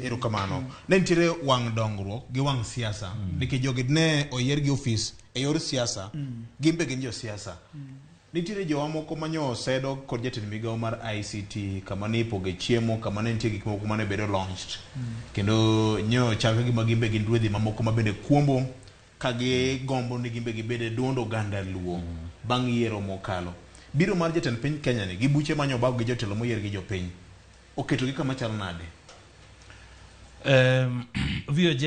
Ero kamano. Ne nitiere wang' dongruok gi wang' siasa. Nikech jogi ne oyier gi ofis e yor siasa. Gimbe gin jo siasa. Nitiere jowa moko manyo sedo kod jatend migawo mar ICT kama ne ipoge chiemo, kama ne nitie gik moko mane bedo launched. Kendo nyo chaka gima gimbe gin ruedhi mamoko mabende kuombo kagi gombo ni gimbe gibede duond oganda luo bang' yiero mokalo. Biro mar jatend piny Kenya ni gi buche manyo bag gi jotelo moyier gi jopiny. Oketo gi kama chal nade? VOJ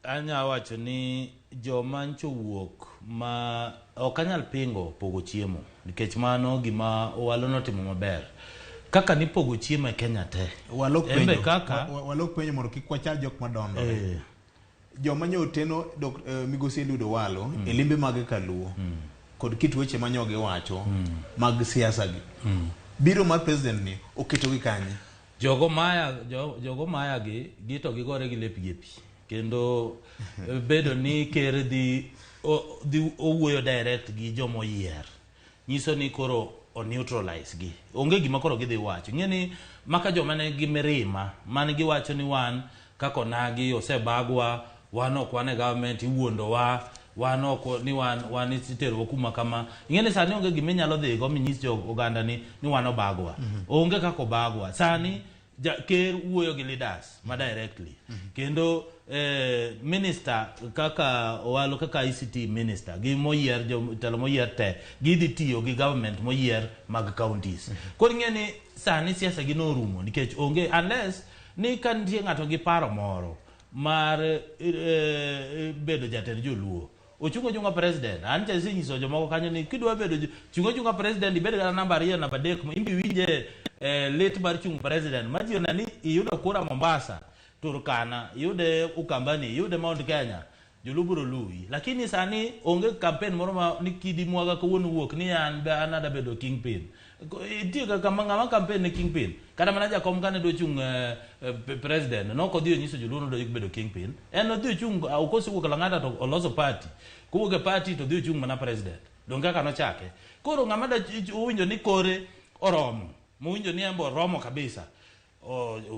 anya wacho ni jomancho wuok ma okanyal pingo pogo chiemo nikech mano gima owalo notimo maber kaka ni pogo chiemo e Kenya te walok penyo mondo kik wachal jok madondo joma nyo teno migosi Ludo Walo e limbe mag Kaluo kod kit weche manyoge wacho mag siasa gi biro mar president ni oketo gi kanye jogo maya gi gito gigore gi lepgi pi kendo bedo ni ker di owuoyo direct gi jomo yier nyiso ni koro o neutralize gi onge gima koro gidhi wacho ngeni maka joma ne gi mirima man gi wacho ni wan kako nagi osebagwa wan ok wane government iwuondo wan ok ni wan itero kuma kama ngeni sani onge gima nyalo dhi go minyis jo oganda ni wan obagwa onge kako bagwa sani ker wuoyo gi leaders ma directly kendo minister kaka owalo kaka ICT minister gi moyier telo moyier te gidhi tiyo gi government moyier mag counties koro ngeni sani siasa gi no rumo nikech onge unless ni kan tie ngato gi paro moro mar bedo jatend joluo ochungo junga president anje sinyiso jomoko kanyo ni kidwa bedo chungo junga president ibed ga namba 2 namba 3 imbi winje late bar chung president majiona ni iyudo kura Mombasa Turkana yude Ukambani yude Mount Kenya joluburo lui lakini sani onge campaign moro ma nikidi mwaga ko wonu wuok ni an be anada bedo kingpin tiga kama ngama campaign ne kingpin kada manaja kom kane do chung president no ko dio nyiso joluno do bedo kingpin en dio chung ukosi ko kala ngada to oloso party ko ke party to dio chung mana president donga kano chake koro ngama da uwinjo ni kore oromo muwinjo ni ambo romo kabisa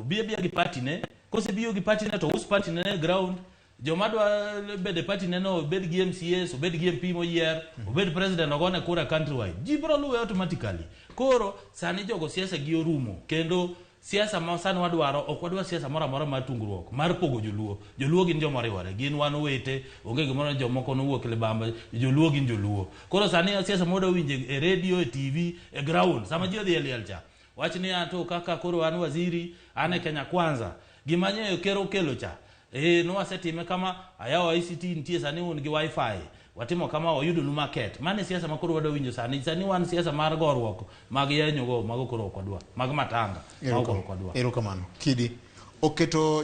bia gi party ne kose biyo gi party ne to us party ne ground jomadwa bede party ne no bed gi MCS bed gi MP moyier bed president ogone kura countrywide jibro luwe automatically koro sani jogo siasa gi orumo kendo siasa ma sani wadwaro ok wadwa siasa mora mar tungruok mar pogo joluo gin joma riwore gin wan wete onge gimoro jomoko no wuok le bamba joluo gin joluo koro sani siasa moda winje e radio e TV e ground sama ji odhi elielcha wachni ato kaka koro an waziri ane Kenya Kwanza gimanyo kero kelo cha no wasetime kama ayawa ICT nitie sani un gi wifi watimo kama oyudo nu market mane siasa makoro wado winjo sani wan siasa mar gorwok mag yenyo go mago koro kwadwa mag matanga mago koro kwadwa ero kamano kidi oketo